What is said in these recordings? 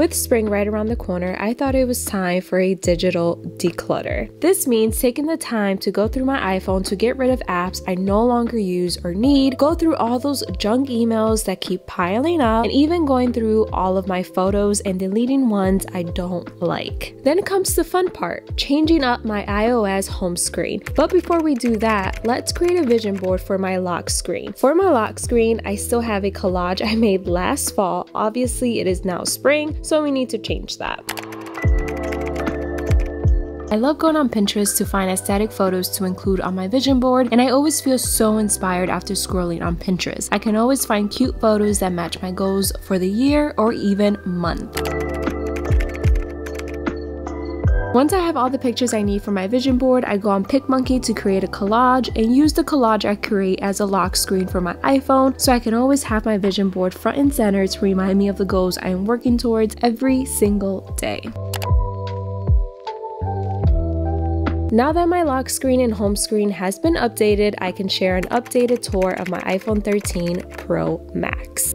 With spring right around the corner, I thought it was time for a digital declutter. This means taking the time to go through my iPhone to get rid of apps I no longer use or need, go through all those junk emails that keep piling up, and even going through all of my photos and deleting ones I don't like. Then comes the fun part, changing up my iOS home screen. But before we do that, let's create a vision board for my lock screen. For my lock screen, I still have a collage I made last fall. Obviously, it is now spring, so we need to change that. I love going on Pinterest to find aesthetic photos to include on my vision board, and I always feel so inspired after scrolling on Pinterest. I can always find cute photos that match my goals for the year or even month. Once I have all the pictures I need for my vision board, I go on PicMonkey to create a collage and use the collage I create as a lock screen for my iPhone so I can always have my vision board front and center to remind me of the goals I am working towards every single day. Now that my lock screen and home screen has been updated, I can share an updated tour of my iPhone 13 Pro Max.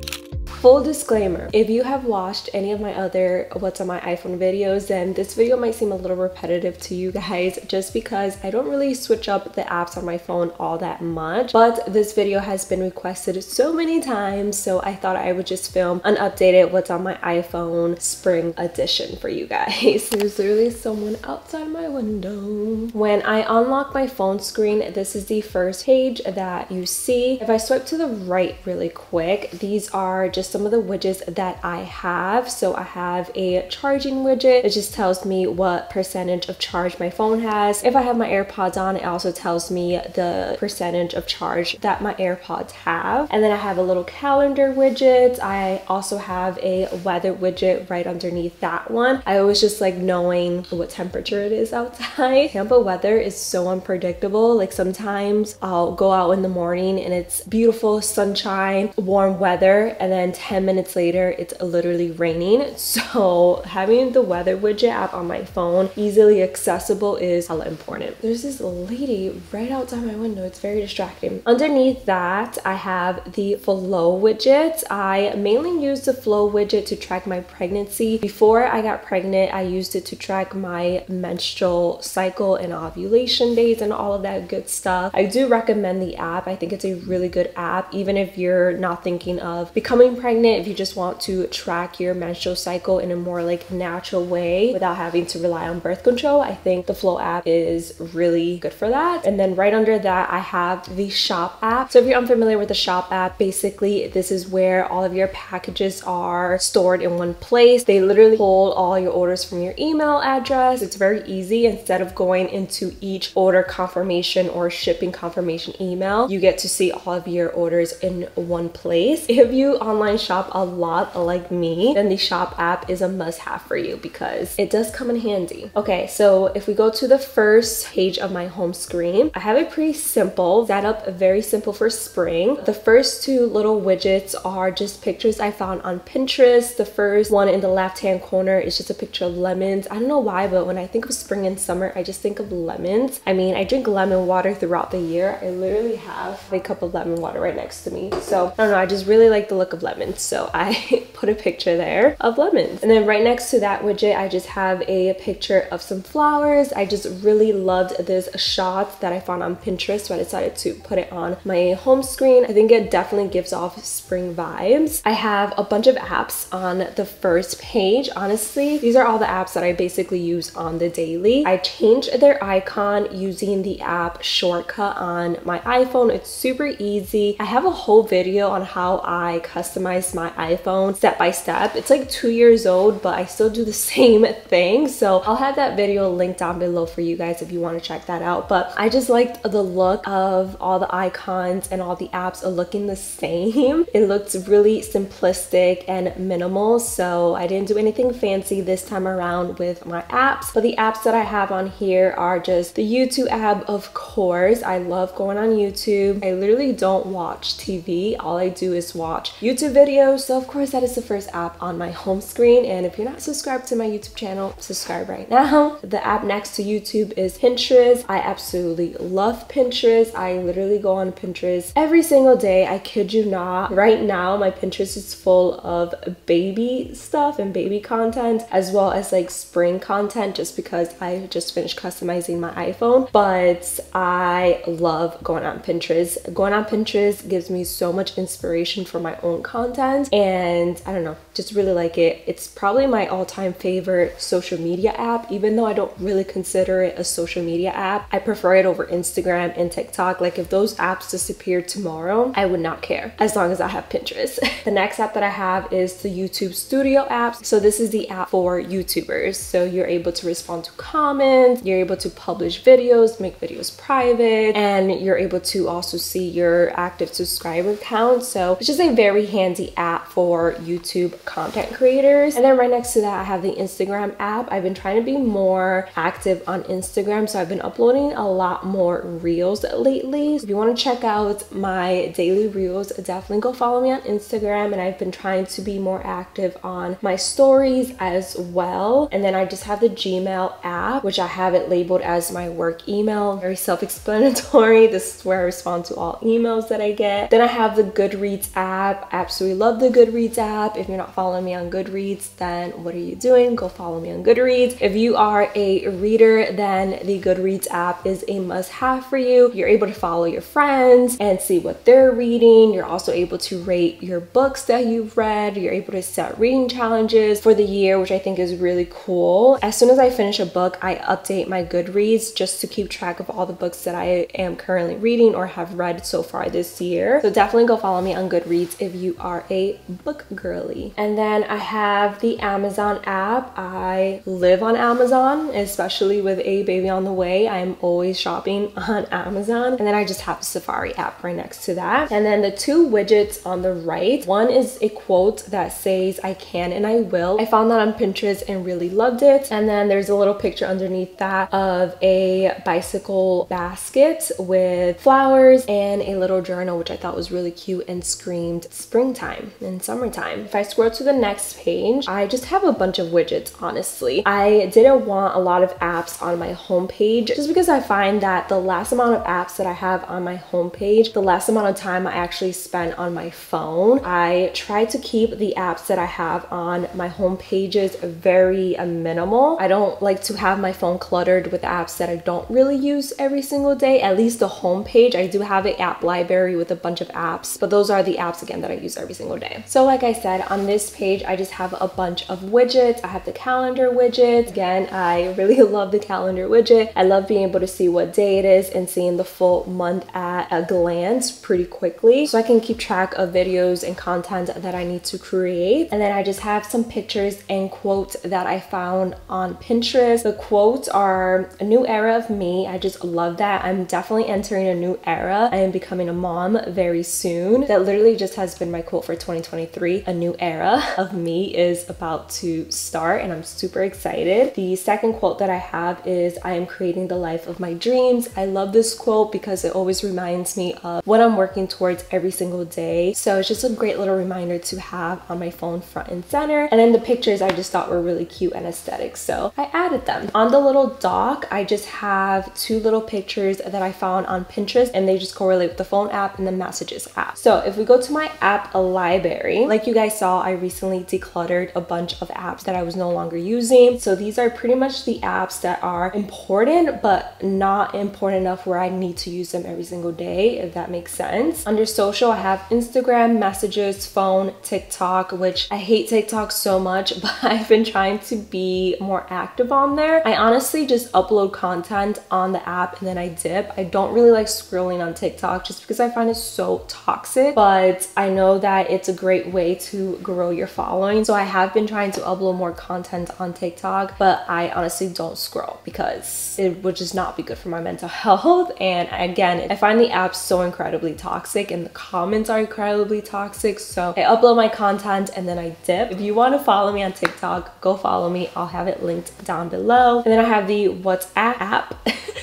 Full disclaimer, if you have watched any of my other what's on my iPhone videos, then this video might seem a little repetitive to you guys just because I don't really switch up the apps on my phone all that much, but this video has been requested so many times, so I thought I would just film an updated what's on my iPhone spring edition for you guys. There's literally someone outside my window. When I unlock my phone screen, this is the first page that you see. If I swipe to the right really quick, these are just some of the widgets that I have. So I have a charging widget. It just tells me what percentage of charge my phone has. If I have my AirPods on, it also tells me the percentage of charge that my AirPods have. And then I have a little calendar widget. I also have a weather widget right underneath that one. I always just like knowing what temperature it is outside. Tampa weather is so unpredictable. Like sometimes I'll go out in the morning and it's beautiful sunshine, warm weather, and then 10 minutes later it's literally raining. So having the weather widget app on my phone easily accessible is hella important. There's this lady right outside my window. It's very distracting. Underneath that I have the flow widget. I mainly use the flow widget to track my pregnancy. Before I got pregnant, I used it to track my menstrual cycle and ovulation days and all of that good stuff. I do recommend the app. I think it's a really good app even if you're not thinking of becoming pregnant. If you just want to track your menstrual cycle in a more like natural way without having to rely on birth control, I think the Flow app is really good for that. And then right under that I have the Shop app. So if you're unfamiliar with the Shop app, basically this is where all of your packages are stored in one place. They literally pull all your orders from your email address. It's very easy. Instead of going into each order confirmation or shipping confirmation email, you get to see all of your orders in one place. If you online shop a lot like me, then the Shop app is a must-have for you because it does come in handy. Okay, so if we go to the first page of my home screen, I have a pretty simple setup, very simple for spring. The first two little widgets are just pictures I found on Pinterest. The first one in the left-hand corner is just a picture of lemons. I don't know why, but when I think of spring and summer, I just think of lemons. I mean, I drink lemon water throughout the year. I literally have a cup of lemon water right next to me. So I don't know, I just really like the look of lemons. So I put a picture there of lemons. And then right next to that widget, I just have a picture of some flowers. I just really loved this shot that I found on Pinterest, so I decided to put it on my home screen. I think it definitely gives off spring vibes. I have a bunch of apps on the first page. Honestly, these are all the apps that I basically use on the daily. I changed their icon using the app shortcut on my iPhone. It's super easy. I have a whole video on how I customize my iPhone step by step. It's like 2 years old, but I still do the same thing. So I'll have that video linked down below for you guys if you want to check that out. But I just liked the look of all the icons and all the apps are looking the same. It looks really simplistic and minimal. So I didn't do anything fancy this time around with my apps. But the apps that I have on here are just the YouTube app, of course. I love going on YouTube. I literally don't watch TV. All I do is watch YouTube videos. So of course that is the first app on my home screen, and if you're not subscribed to my YouTube channel, subscribe right now. The app next to YouTube is Pinterest. I absolutely love Pinterest. I literally go on Pinterest every single day. I kid you not. Right now, my Pinterest is full of baby stuff and baby content, as well as like spring content, just because I just finished customizing my iPhone. But I love going on Pinterest. Going on Pinterest gives me so much inspiration for my own content, and I don't know, just really like it. It's probably my all-time favorite social media app, even though I don't really consider it a social media app. I prefer it over Instagram and TikTok. Like if those apps disappeared tomorrow, I would not care as long as I have Pinterest. The next app that I have is the YouTube Studio app. So this is the app for YouTubers. So you're able to respond to comments, you're able to publish videos, make videos private, and you're able to also see your active subscriber count. So it's just a very handy app for YouTube content creators. And then right next to that, I have the Instagram app. I've been trying to be more active on Instagram, so I've been uploading a lot more reels lately. So if you want to check out my daily reels, definitely go follow me on Instagram. And I've been trying to be more active on my stories as well. And then I just have the Gmail app, which I have it labeled as my work email. Very self-explanatory. This is where I respond to all emails that I get. Then I have the Goodreads app. I absolutely love the Goodreads app. If you're not following me on Goodreads, then what are you doing? Go follow me on Goodreads. If you are a reader, then the Goodreads app is a must-have for you. You're able to follow your friends and see what they're reading. You're also able to rate your books that you've read. You're able to set reading challenges for the year, which I think is really cool. As soon as I finish a book, I update my Goodreads just to keep track of all the books that I am currently reading or have read so far this year. So definitely go follow me on Goodreads if you are a book girly. And then I have the Amazon app. I live on Amazon, especially with a baby on the way. I'm always shopping on Amazon. And then I just have the Safari app right next to that. And then the two widgets on the right, one is a quote that says I can and I will. I found that on Pinterest and really loved it. And then there's a little picture underneath that of a bicycle basket with flowers and a little journal, which I thought was really cute and screamed springtime and summertime. If I scroll to the next page, I just have a bunch of widgets, honestly. I didn't want a lot of apps on my homepage just because I find that the less amount of apps that I have on my homepage, the less amount of time I actually spend on my phone. I try to keep the apps that I have on my home pages very minimal. I don't like to have my phone cluttered with apps that I don't really use every single day. At least the home page, I do have an app library with a bunch of apps, but those are the apps again that I use every single day. So like I said, on this page, I just have a bunch of widgets. I have the calendar widget. Again, I really love the calendar widget. I love being able to see what day it is and seeing the full month at a glance pretty quickly, so I can keep track of videos and content that I need to create. And then I just have some pictures and quotes that I found on Pinterest. The quotes are a new era of me. I just love that. I'm definitely entering a new era. I am becoming a mom very soon. That literally just has been my quote for 2023. A new era of me is about to start, and I'm super excited. The second quote that I have is I am creating the life of my dreams. I love this quote because it always reminds me of what I'm working towards every single day. So it's just a great little reminder to have on my phone front and center. And then the pictures I just thought were really cute and aesthetic, so I added them. On the little dock, I just have two little pictures that I found on Pinterest, and they just correlate with the phone app and the messages app. So if we go to my app library, like you guys saw, I recently decluttered a bunch of apps that I was no longer using. So these are pretty much the apps that are important but not important enough where I need to use them every single day, if that makes sense. Under social, I have Instagram, messages, phone, TikTok, which I hate TikTok so much, but I've been trying to be more active on there. I honestly just upload content on the app and then I dip. I don't really like scrolling on TikTok just because I find it so toxic, but I know that it's a great way to grow your following. So I have been trying to upload more content on TikTok, but I honestly don't scroll because it would just not be good for my mental health. And again, I find the app so incredibly toxic and the comments are incredibly toxic. So I upload my content and then I dip. If you want to follow me on TikTok, go follow me. I'll have it linked down below. And then I have the WhatsApp app.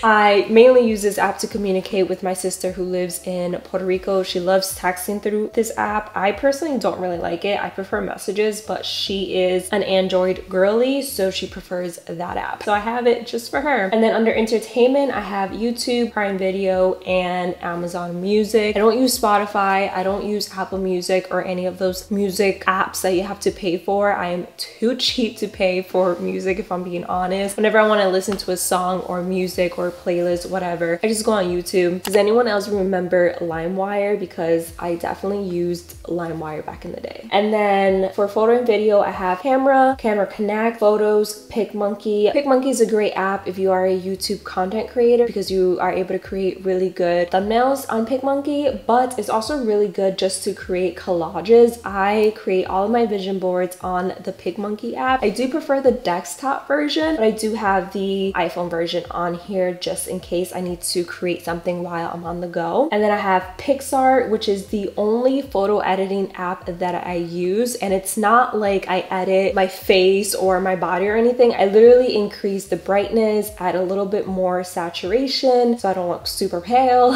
I mainly use this app to communicate with my sister who lives in Puerto Rico. She loves texting through this app. I personally don't really like it. I prefer messages, but she is an Android girly, so she prefers that app. So I have it just for her. And then under entertainment, I have YouTube, Prime Video, and Amazon Music. I don't use Spotify. I don't use Apple Music or any of those music apps that you have to pay for. I am too cheap to pay for music, if I'm being honest. Whenever I want to listen to a song or music or playlist, whatever, I just go on YouTube. Does anyone else remember LimeWire? Because I definitely used LimeWire back in the day. And then for photo and video, I have Camera Connect, Photos, PicMonkey. PicMonkey is a great app if you are a YouTube content creator because you are able to create really good thumbnails on PicMonkey, but it's also really good just to create collages. I create all of my vision boards on the PicMonkey app. I do prefer the desktop version, but I do have the iPhone version on here just in case I need to create something while I'm on the go. And then I have Pixar, which is the only photo editing app that I use, and it's not like I edit my face or my body or anything. I literally increase the brightness, add a little bit more saturation so I don't look super pale,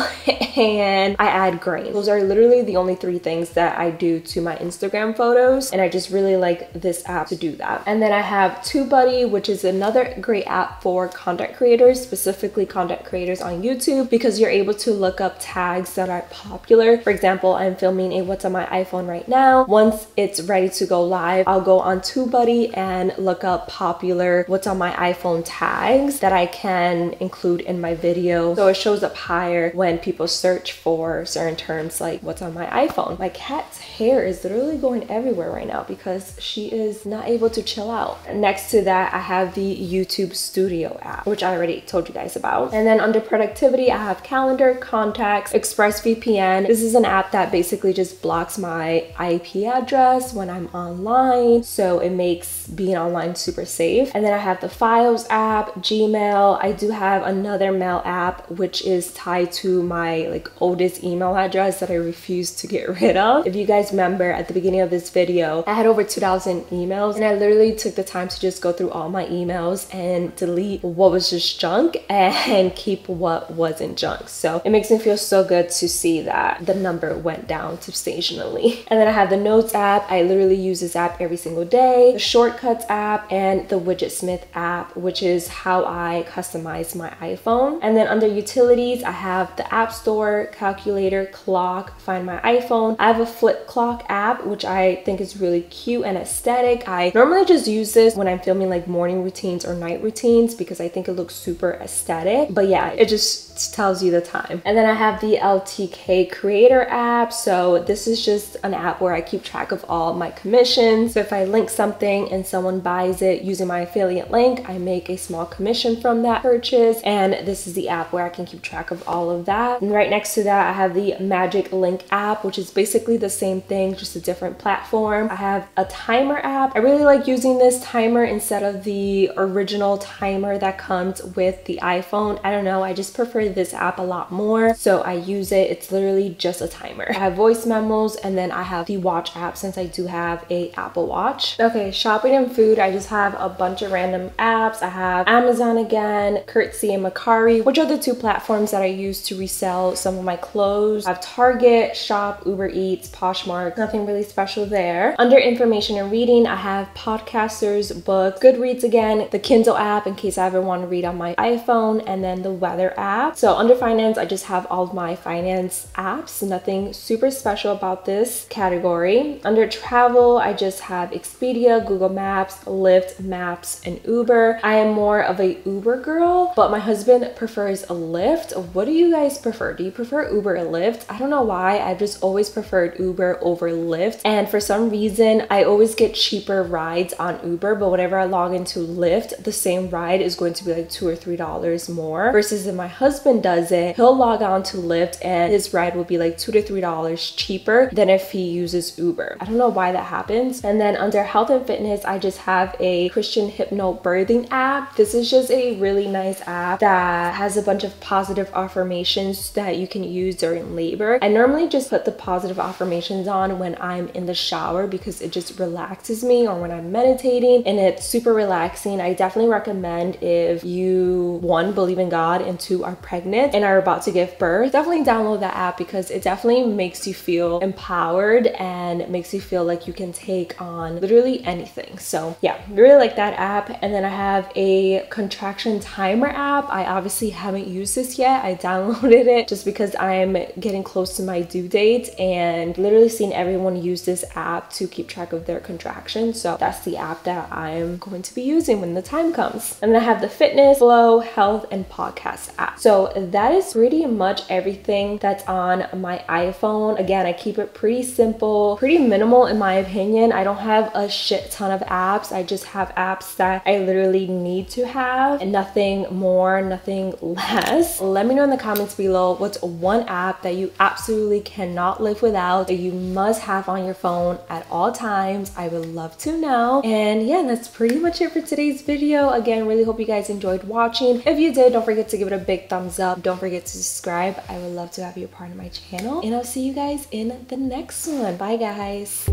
and I add grain. Those are literally the only three things that I do to my Instagram photos, and I just really like this app to do that. And then I have TubeBuddy, which is another great app for content creators, specifically content creators on YouTube, because you're able to look up tags that are popular. For example, I'm filming a what's on my iPhone right now. Once it's ready to go live, I'll go on TubeBuddy and look up popular what's on my iPhone tags that I can include in my video, so it shows up higher when people search for certain terms like what's on my iPhone. My cat's hair is literally going everywhere right now because she is not able to chill out. Next to that, I have the YouTube Studio app, which I already told you guys about. And then under productivity, I have Calendar, Contacts, ExpressVPN. This is an app that basically just blocks my IP address when I'm online, so it makes being online super safe. And then I have the Files app, Gmail. I do have another mail app which is tied to my oldest email address that I refuse to get rid of. If you guys remember at the beginning of this video, I had over 2,000 emails, and I literally took the time to just go through all my emails and delete what was just junk and keep what wasn't junk. So it makes me feel so good to see that the number went down substantially. And then I have the Notes app. I literally use this app every single day. The Shortcuts app and the Widgetsmith app, which is how I customize my iPhone. And then under utilities, I have the App Store, Calculator, Clock, Find My iPhone. I have a Flip Clock app, which I think is really cute and aesthetic. I normally just use this when I'm filming morning routines or night routines because I think it looks super aesthetic. But yeah, it just tells you the time. And then I have the LTK Creator app. So this is just an app where I keep track of all my commissions. So if I link something and someone buys it using my affiliate link, I make a small commission from that purchase. And this is the app where I can keep track of all of that. And right next to that, I have the Magic Link app, which is basically the same thing, just a different platform. I have a timer app. I really like using this timer instead of the original timer that comes with the iPhone. I don't know, I just prefer this app a lot more, so I use it. It's literally just a timer. I have voice memos, and then I have the watch app since I do have a Apple Watch. Okay, shopping and food, I just have a bunch of random apps. I have Amazon again, Curtsy and Mercari, which are the two platforms that I use to resell some of my clothes. I have Target, Shop, Uber Eats, Poshmark, nothing really special there. Under information and reading, I have Podcasters, Books, Goodreads again, the Kindle app in case I ever want to read on my iPhone, and then the Weather app. So under finance, I just have all of my finance apps, nothing super special about this category. Under travel, I just have Expedia, Google Maps, Lyft, Maps, and Uber. I am more of a Uber girl, but my husband prefers a Lyft. What do you guys prefer? Do you prefer Uber or Lyft? I don't know why, I've just always preferred Uber over Lyft, and for some reason I always get cheaper rides on Uber, but whenever I log into Lyft, the same ride is going to be $2 or $3 more, versus if my husband does it, he'll log on to Lyft and his ride will be $2 to $3 cheaper than if he uses Uber. I don't know why that happens. And then under health and fitness, I just have a Christian hypnobirthing app. This is just a really nice app that has a bunch of positive affirmations that you can use during labor. I normally just put the positive affirmations on when I'm in the shower because it just relaxes me, or when I'm meditating, and it's super relaxing. I definitely recommend if you want one, believe in God, and two, are pregnant and are about to give birth, definitely download that app because it definitely makes you feel empowered and makes you feel like you can take on literally anything. So yeah, really like that app. And then I have a contraction timer app. I obviously haven't used this yet. I downloaded it just because I'm getting close to my due date and literally seen everyone use this app to keep track of their contractions. So that's the app that I'm going to be using when the time comes. And then I have the fitness, flow, health, and podcast app. So that is pretty much everything that's on my iPhone. Again, I keep it pretty simple, pretty minimal in my opinion. I don't have a shit ton of apps. I just have apps that I literally need to have and nothing more, nothing less. Let me know in the comments below what's one app that you absolutely cannot live without, that you must have on your phone at all times. I would love to know. And yeah, that's pretty much it for today's video. Again, really hope you guys enjoyed watching. If you did, don't forget to give it a big thumbs up. Don't forget to subscribe. I would love to have you a part of my channel, and I'll see you guys in the next one. Bye guys.